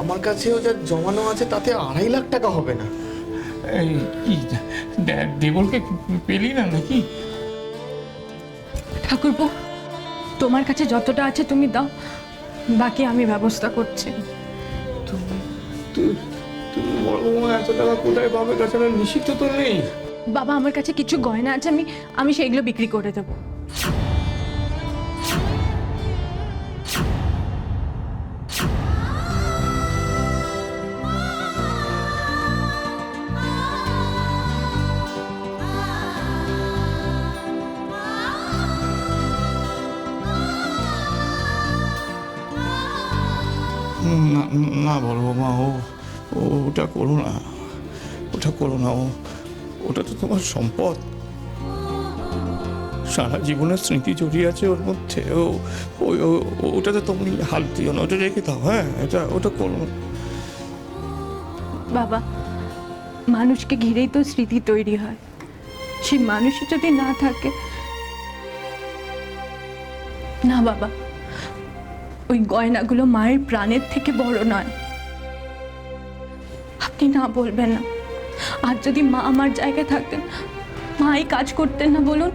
আমার কাছেও যা জমানো আছে তাতে 2.5 লাখ টাকা হবে না। এই কি দেবলকে পেলি না নাকি? ঠাকুরপো, তোমার কাছে যতটা আছে তুমি দাও, বাকি আমি ব্যবস্থা করছি। তুমি বড় বৌমা এত টাকা কোথায় পাবে? তাছাড়া নিশ্চিত তো নেই। বাবা, আমার কাছে কিছু গয়না আছে, আমি সেইগুলো বিক্রি করে দেবো। না না বড় বৌমা, ওটা করো না, ওটা করো না। ওটা তো তোমার সম্পদ, সারা জীবনের স্মৃতি জড়িয়ে আছে ওর মধ্যে। ওটাতে তুমি হাত দিও না, ওটা রেখে দাও। হ্যাঁ, ওটা করো না। বাবা, মানুষকে ঘিরেই তো স্মৃতি তৈরি হয়, সেই মানুষই যদি না থাকে। না বাবা, ওই গয়নাগুলো মায়ের প্রাণের থেকে বড় নয়। আপনি না বলবেন না। আর যদি মা আমার জায়গায় থাকতেন, মা এই কাজ করতেন না বলুন?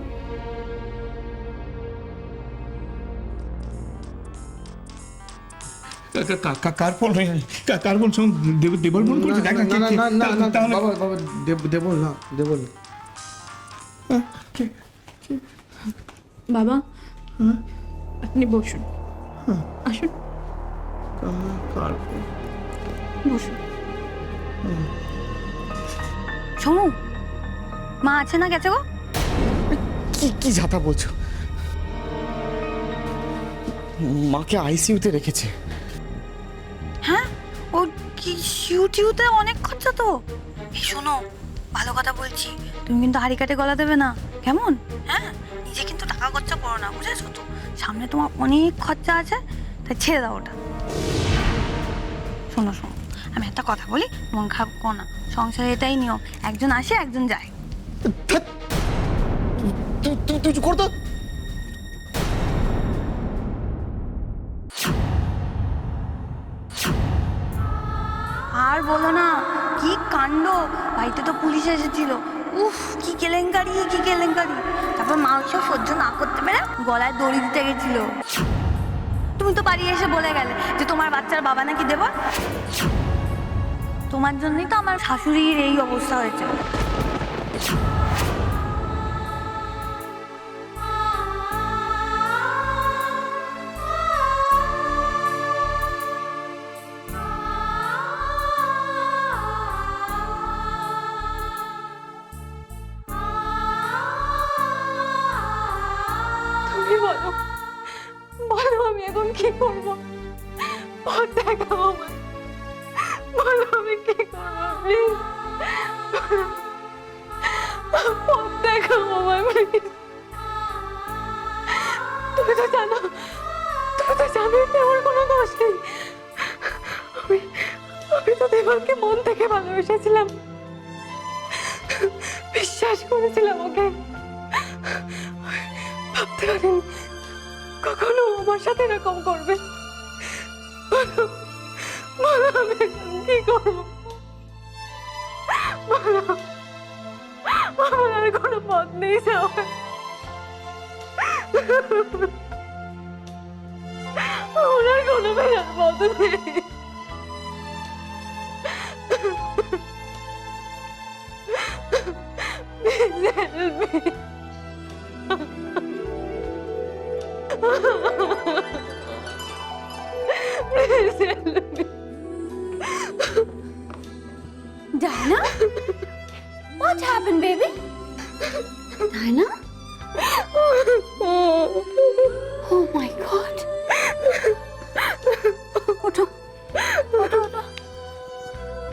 কার ফোন? কার ফোন? দেবল ফোন করছে? দেখ না, বাবা দেবল না, দেবল। বাবা, আপনি বসুন, আসুন, বসুন। সমু, মা আছে না, গেছে গো? কি ঝাঁটা বলছো? মাকে আইসিইউতে রেখেছে। হ্যাঁ, ও কি সিউটিউতে অনেক খরচা তো। এই শোনো, ভালো কথা বলছি, তুমি কিন্তু হাড়ি কাটে গলা দেবে না, কেমন? হ্যাঁ, নিজে কিন্তু টাকা খরচা করো না, বুঝেছো তো? সামনে তোমার অনেক খরচা আছে, তাই ছেড়ে দাও ওটা। শোনো, আমি একটা কথা বলি, মন খারাপ করো না। সংসারে এটাই নিয়ম, একজন আসে একজন যায়। তুই কর তো। আর বলো না, কি কাণ্ড! বাড়িতে তো পুলিশ এসেছিল। উফ, কি কেলেঙ্কারি! তারপর মা ওসব সহ্য না করতে পেরে গলায় দড়ি দিতে গেছিল। তুমি তো বাড়ি এসে বলে গেলে যে তোমার বাচ্চার বাবা নাকি দেব। তোমার জন্যই তো আমার শাশুড়ির এই অবস্থা হয়েছে। তুমি বলো, আমি এখন কি করবো? পথ দেখাও আমায়, বলো আমি কি করবো? প্লিজ পথ দেখাও আমায়, প্লিজ। তুমি তো জানো এতে আমার কোনো দোষ নেই। আমি তো দেবলকে মন থেকে ভালোবেসেছিলাম, বিশ্বাস করেছিলাম ওকে। ভাবতে পারিনি কখনো আমার সাথে এরকম করবে। বলো আমি এখন কি করবো? আমার আর কোনো পথ নেই যাওয়ার। আমার আর কোনো বেরার পথ নেই। Please help me. Please help me. Diana? What happened, baby? Diana? Oh my God. ওঠো।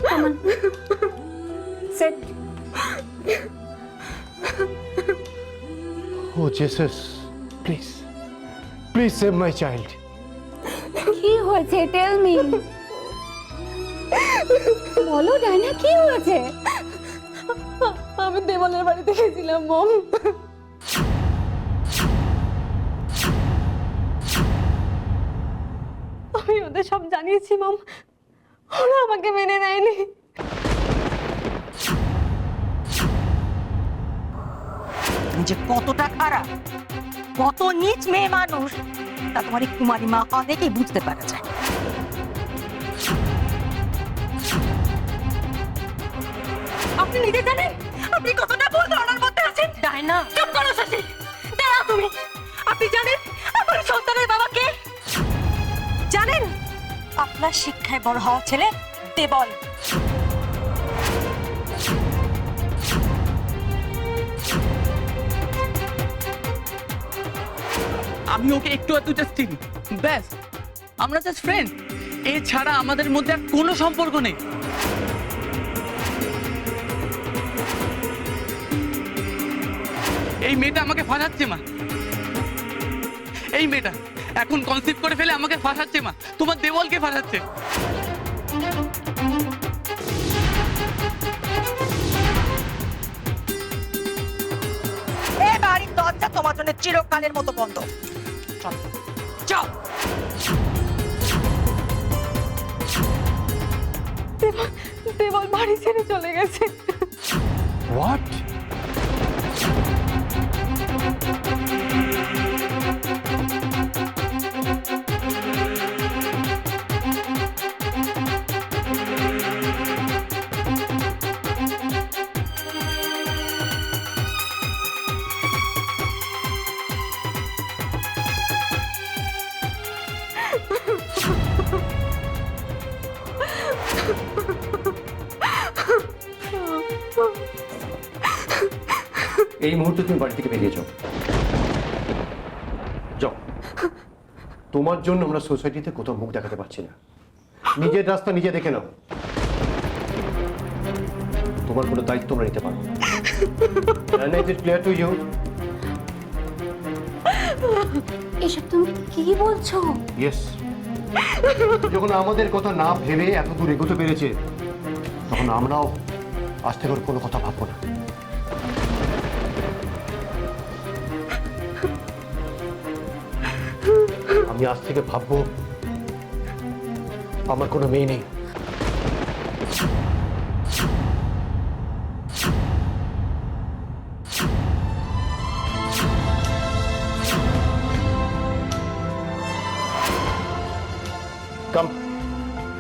Come on. Sit. Oh, Jesus, please save my child. কি হয়েছে? Tell me. বলো ডায়না, কি হয়েছে? আমি দেবলের বাড়িতে গেছিলাম মম। আমি ওদের সব জানিয়েছি মম। ওরা আমাকে মেনে নেয়নি। তুমি যে কতটা খারাপ, কত নীচ মেয়ে মানুষ, তা তোমার এই কুমারী মা অনেকেই বুঝতে পারা যায়। আপনি নিজে জানেন আপনি কতটা ভুল ধারণার মধ্যে আছেন। ডায়না, চুপ করো শশী। দাঁড়াও তুমি। আপনি জানেন আমার সন্তানের বাবা কে? জানেন? আপনার শিক্ষায় বড় হওয়া ছেলে দেবল। আমি ওকে একটু একটু জাস্ট চিনি, ব্যাস। আমরা জাস্ট ফ্রেন্ড, এছাড়া আমাদের মধ্যে আর কোনো সম্পর্ক নেই। এই মেয়েটা আমাকে ফাঁসাচ্ছে মা, এই মেয়েটা এখন কনসিভ করে ফেলে আমাকে ফাঁসাচ্ছে মা, তোমার দেওয়ালকে ফাঁসাচ্ছে। এ বাড়ির দরজা তোমার জন্য চিরকালের মতো বন্ধ। চল চল। দেবল বাড়ি ছেড়ে চলে গেছে। হোয়াট? এই মুহূর্তে তুমি বাড়ি থেকে বেরিয়ে যাও। যাও। তোমার জন্য আমরা সোসাইটিতে কোথাও মুখ দেখাতে পারছি না। নিজের রাস্তা নিজে দেখে নাও। তোমার কোনো দায়িত্ব আমরা নিতে পারবো না। Is it clear to you? এসব তুমি কি বলছো? ইয়েস। যখন আমাদের কথা না ভেবে এত দূর এগোতে পেরেছে, তখন আমরাও আজ থেকে ওর কোনো কথা ভাববো না। আমি আজ থেকে ভাববো আমার কোনো মেয়ে নেই। Come.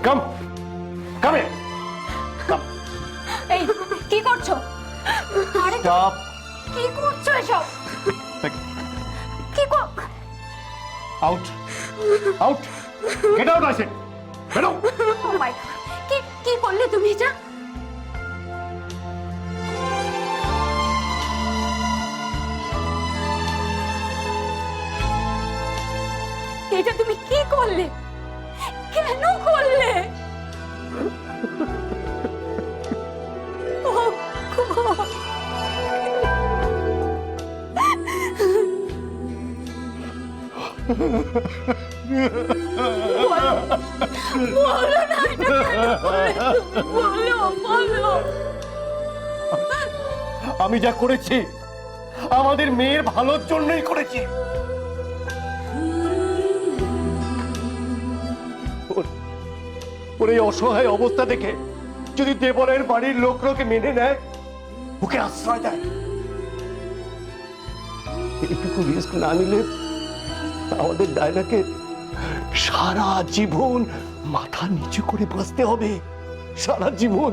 Come. Come here. Come. এই কি করছো? আরে Stop. কি করছো এসব? Back. কি কর? Out. Out. Get out, I said. Get out. Oh my god, কি কি করলে তুমি এটা? এটা তুমি কি করলে? কেন করলে? ও গড, বলো না এটা কেন করলে? বলো বলো। আমি যা করেছি আমাদের মেয়ের ভালোর জন্যই করেছি। ওর এই অসহায় অবস্থা দেখে যদি দেবলের বাড়ির লোককে মেনে নেয়, ওকে আশ্রয় দেয়, এইটুকু রিস্ক না নিলে আমাদের ডায়নাকে সারা জীবন মাথা নিচু করে বাঁচতে হবে, সারা জীবন।